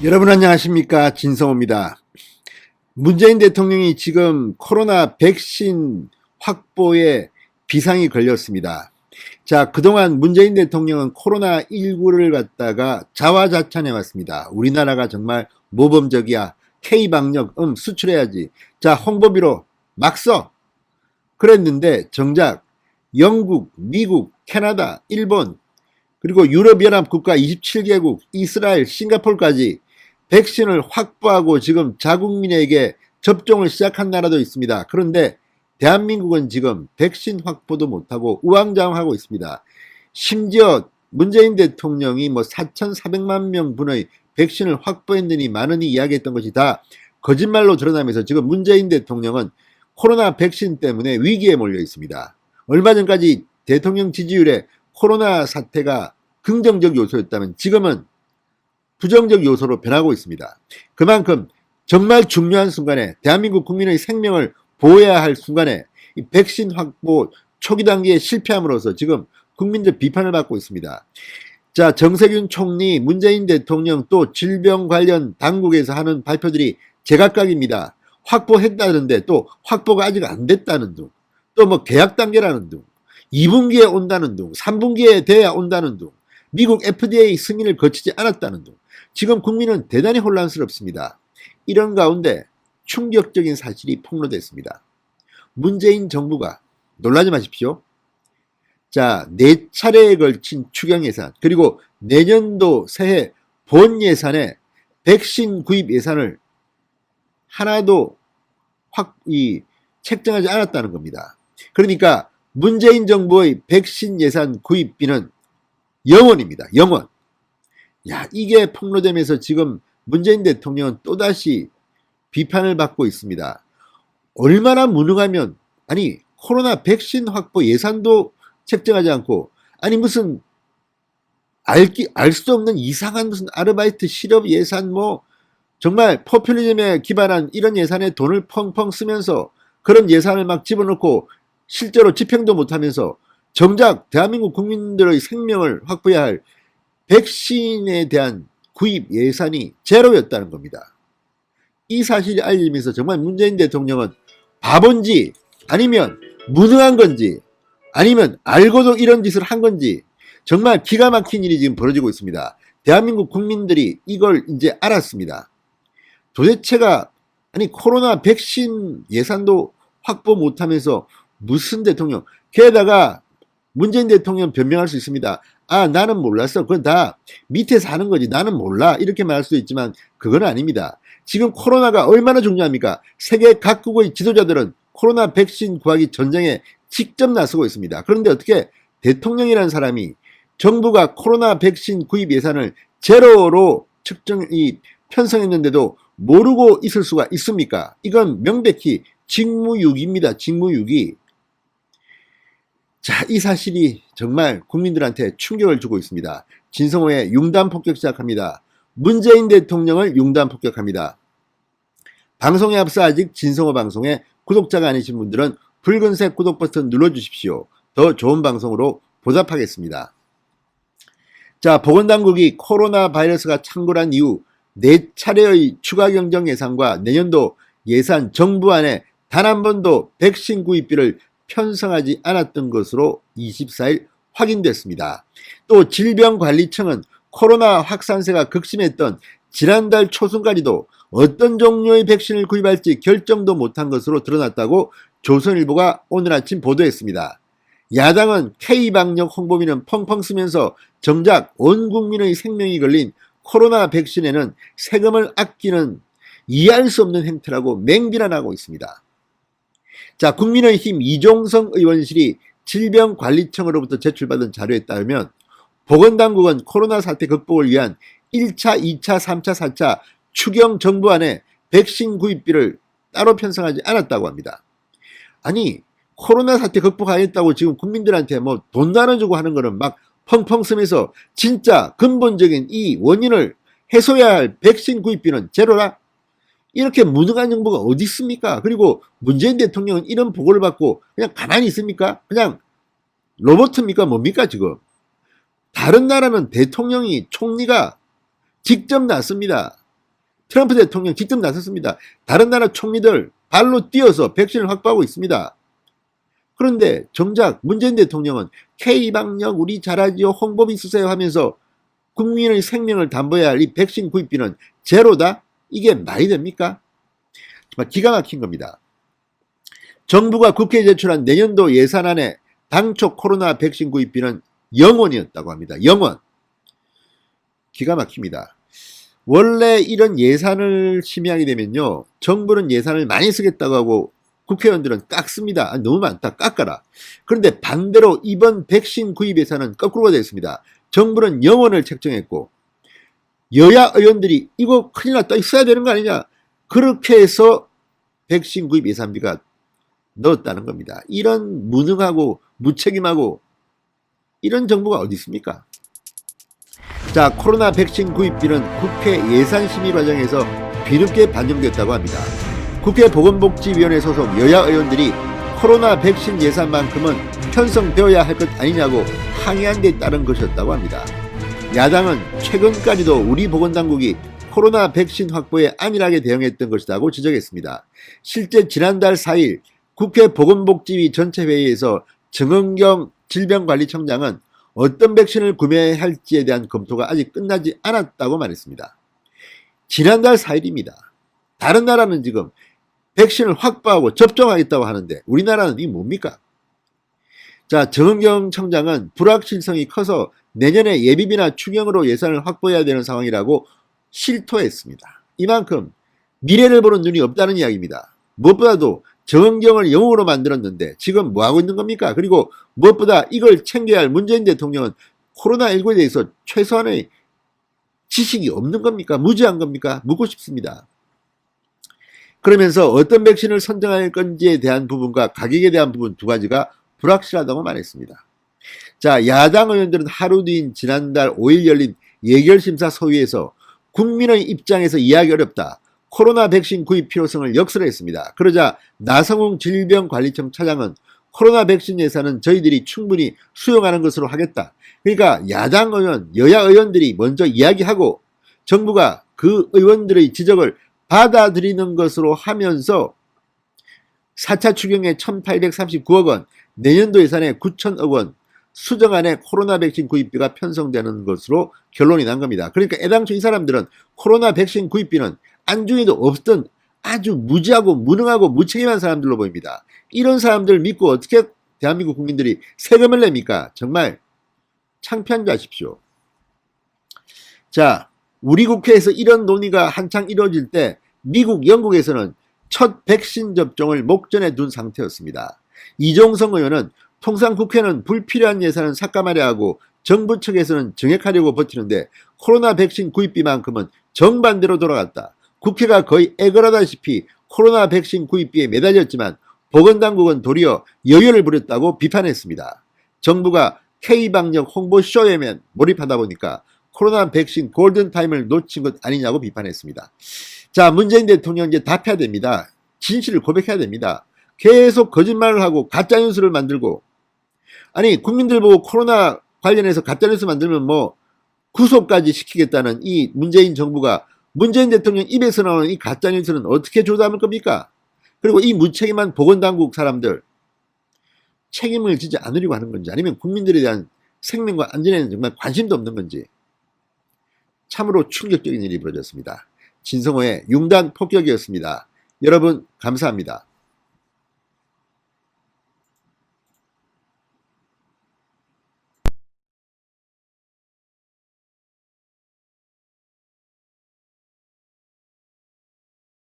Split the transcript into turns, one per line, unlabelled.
여러분 안녕하십니까, 진성호입니다. 문재인 대통령이 지금 코로나 백신 확보에 비상이 걸렸습니다. 자, 그동안 문재인 대통령은 코로나19를 갖다가 자화자찬해 왔습니다. 우리나라가 정말 모범적이야. K방역, 수출해야지. 자, 홍보비로 막 써. 그랬는데 정작 영국, 미국, 캐나다, 일본, 그리고 유럽연합 국가 27개국, 이스라엘, 싱가포르까지 백신을 확보하고 지금 자국민에게 접종을 시작한 나라도 있습니다. 그런데 대한민국은 지금 백신 확보도 못하고 우왕좌왕하고 있습니다. 심지어 문재인 대통령이 4,400만 명분의 백신을 확보했느니 많으니 이야기했던 것이 다 거짓말로 드러나면서 지금 문재인 대통령은 코로나 백신 때문에 위기에 몰려 있습니다. 얼마 전까지 대통령 지지율에 코로나 사태가 긍정적 요소였다면 지금은 부정적 요소로 변하고 있습니다. 그만큼 정말 중요한 순간에 대한민국 국민의 생명을 보호해야 할 순간에 이 백신 확보 초기 단계에 실패함으로써 지금 국민들 비판을 받고 있습니다. 자, 정세균 총리, 문재인 대통령 또 질병 관련 당국에서 하는 발표들이 제각각입니다. 확보했다는데 또 확보가 아직 안 됐다는 둥, 또 계약 단계라는 둥, 2분기에 온다는 둥, 3분기에 돼야 온다는 둥, 미국 FDA 승인을 거치지 않았다는 둥. 지금 국민은 대단히 혼란스럽습니다. 이런 가운데 충격적인 사실이 폭로됐습니다. 문재인 정부가, 놀라지 마십시오. 자, 4차례에 걸친 추경 예산, 그리고 내년도 새해 본 예산에 백신 구입 예산을 하나도 책정하지 않았다는 겁니다. 그러니까 문재인 정부의 백신 예산 구입비는 0원입니다. 0원. 야, 이게 폭로되면서 지금 문재인 대통령은 또다시 비판을 받고 있습니다. 얼마나 무능하면, 아니, 코로나 백신 확보 예산도 책정하지 않고, 아니, 무슨, 알 수 없는 이상한 무슨 아르바이트 실업 예산, 정말 포퓰리즘에 기반한 이런 예산에 돈을 펑펑 쓰면서 그런 예산을 막 집어넣고 실제로 집행도 못하면서 정작 대한민국 국민들의 생명을 확보해야 할 백신에 대한 구입 예산이 제로였다는 겁니다. 이 사실이 알리면서 정말 문재인 대통령은 바본지 아니면 무능한 건지 아니면 알고도 이런 짓을 한 건지 정말 기가 막힌 일이 지금 벌어지고 있습니다. 대한민국 국민들이 이걸 이제 알았습니다. 도대체가 아니 코로나 백신 예산도 확보 못하면서 무슨 대통령, 게다가 문재인 대통령 변명할 수 있습니다. 아, 나는 몰랐어. 그건 다 밑에서 하는 거지. 나는 몰라. 이렇게 말할 수도 있지만 그건 아닙니다. 지금 코로나가 얼마나 중요합니까? 세계 각국의 지도자들은 코로나 백신 구하기 전쟁에 직접 나서고 있습니다. 그런데 어떻게 대통령이라는 사람이 정부가 코로나 백신 구입 예산을 제로로 편성했는데도 모르고 있을 수가 있습니까? 이건 명백히 직무유기입니다. 직무유기. 자, 이 사실이 정말 국민들한테 충격을 주고 있습니다. 진성호의 융단 폭격 시작합니다. 문재인 대통령을 융단 폭격합니다. 방송에 앞서 아직 진성호 방송에 구독자가 아니신 분들은 붉은색 구독 버튼 눌러주십시오. 더 좋은 방송으로 보답하겠습니다. 자, 보건당국이 코로나 바이러스가 창궐한 이후 4차례의 추가 경정 예산과 내년도 예산 정부안에 단 한 번도 백신 구입비를 편성하지 않았던 것으로 24일 확인됐습니다. 또 질병관리청은 코로나 확산세가 극심했던 지난달 초순까지도 어떤 종류의 백신을 구입할지 결정도 못한 것으로 드러났다고 조선일보가 오늘 아침 보도했습니다. 야당은 K방역 홍보비는 펑펑 쓰면서 정작 온 국민의 생명이 걸린 코로나 백신에는 세금을 아끼는 이해할 수 없는 행태라고 맹비난하고 있습니다. 자, 국민의힘 이종성 의원실이 질병관리청으로부터 제출받은 자료에 따르면 보건당국은 코로나 사태 극복을 위한 1차, 2차, 3차, 4차 추경 정부안에 백신 구입비를 따로 편성하지 않았다고 합니다. 아니, 코로나 사태 극복하겠다고 지금 국민들한테 돈 나눠주고 하는 거는 막 펑펑 쓰면서 진짜 근본적인 이 원인을 해소해야 할 백신 구입비는 제로라? 이렇게 무능한 정부가 어디 있습니까? 그리고 문재인 대통령은 이런 보고를 받고 그냥 가만히 있습니까? 그냥 로봇입니까? 뭡니까 지금? 다른 나라는 대통령이 총리가 직접 나섭니다. 트럼프 대통령 직접 나섰습니다. 다른 나라 총리들 발로 뛰어서 백신을 확보하고 있습니다. 그런데 정작 문재인 대통령은 K방역 우리 잘하지요, 홍보비 쓰세요 하면서 국민의 생명을 담보해야 할 이 백신 구입비는 제로다? 이게 말이 됩니까? 정말 기가 막힌 겁니다. 정부가 국회에 제출한 내년도 예산안에 당초 코로나 백신 구입비는 0원이었다고 합니다. 0원. 기가 막힙니다. 원래 이런 예산을 심의하게 되면요, 정부는 예산을 많이 쓰겠다고 하고 국회의원들은 깎습니다. 너무 많다, 깎아라. 그런데 반대로 이번 백신 구입 예산은 거꾸로가 됐습니다. 정부는 0원을 책정했고 여야 의원들이 이거 큰일 났다, 이거 써야 되는 거 아니냐, 그렇게 해서 백신 구입 예산비가 넣었다는 겁니다. 이런 무능하고 무책임하고 이런 정부가 어디 있습니까? 자, 코로나 백신 구입비는 국회 예산심의 과정에서 뒤늦게 반영됐다고 합니다. 국회 보건복지위원회 소속 여야 의원들이 코로나 백신 예산만큼은 편성되어야 할 것 아니냐고 항의한 데 따른 것이었다고 합니다. 야당은 최근까지도 우리 보건당국이 코로나 백신 확보에 안일하게 대응했던 것이라고 지적했습니다. 실제 지난달 4일 국회 보건복지위 전체회의에서 정은경 질병관리청장은 어떤 백신을 구매할지에 대한 검토가 아직 끝나지 않았다고 말했습니다. 지난달 4일입니다. 다른 나라는 지금 백신을 확보하고 접종하겠다고 하는데 우리나라는 이게 뭡니까? 자, 정은경 청장은 불확실성이 커서 내년에 예비비나 추경으로 예산을 확보해야 되는 상황이라고 실토했습니다. 이만큼 미래를 보는 눈이 없다는 이야기입니다. 무엇보다도 정은경을 영웅으로 만들었는데 지금 뭐하고 있는 겁니까? 그리고 무엇보다 이걸 챙겨야 할 문재인 대통령은 코로나19에 대해서 최소한의 지식이 없는 겁니까? 무지한 겁니까? 묻고 싶습니다. 그러면서 어떤 백신을 선정할 건지에 대한 부분과 가격에 대한 부분 두 가지가 불확실하다고 말했습니다. 자, 야당 의원들은 하루 뒤인 지난달 5일 열린 예결심사 소위에서 국민의 입장에서 이해하기 어렵다, 코로나 백신 구입 필요성을 역설했습니다. 그러자 나성웅 질병관리청 차장은 코로나 백신 예산은 저희들이 충분히 수용하는 것으로 하겠다. 그러니까 야당 의원, 여야 의원들이 먼저 이야기하고 정부가 그 의원들의 지적을 받아들이는 것으로 하면서 4차 추경에 1,839억 원, 내년도 예산에 9천억 원, 수정안에 코로나 백신 구입비가 편성되는 것으로 결론이 난 겁니다. 그러니까 애당초 이 사람들은 코로나 백신 구입비는 안중에도 없던 아주 무지하고 무능하고 무책임한 사람들로 보입니다. 이런 사람들 믿고 어떻게 대한민국 국민들이 세금을 냅니까? 정말 창피한 줄 아십시오. 자, 우리 국회에서 이런 논의가 한창 이루어질 때 미국, 영국에서는 첫 백신 접종을 목전에 둔 상태였습니다. 이종성 의원은 통상 국회는 불필요한 예산은 삭감하려 하고 정부 측에서는 정액하려고 버티는데 코로나 백신 구입비만큼은 정반대로 돌아갔다. 국회가 거의 애걸하다시피 코로나 백신 구입비에 매달렸지만 보건당국은 도리어 여유를 부렸다고 비판했습니다. 정부가 K방역 홍보쇼에만 몰입하다 보니까 코로나 백신 골든타임을 놓친 것 아니냐고 비판했습니다. 자, 문재인 대통령 이제 답해야 됩니다. 진실을 고백해야 됩니다. 계속 거짓말을 하고 가짜뉴스를 만들고, 아니 국민들 보고 코로나 관련해서 가짜뉴스 만들면 뭐 구속까지 시키겠다는 이 문재인 정부가 문재인 대통령 입에서 나오는 이 가짜뉴스는 어떻게 조담을 겁니까? 그리고 이 무책임한 보건당국 사람들 책임을 지지 않으려고 하는 건지 아니면 국민들에 대한 생명과 안전에는 정말 관심도 없는 건지 참으로 충격적인 일이 벌어졌습니다. 진성호의 융단 폭격이었습니다. 여러분 감사합니다.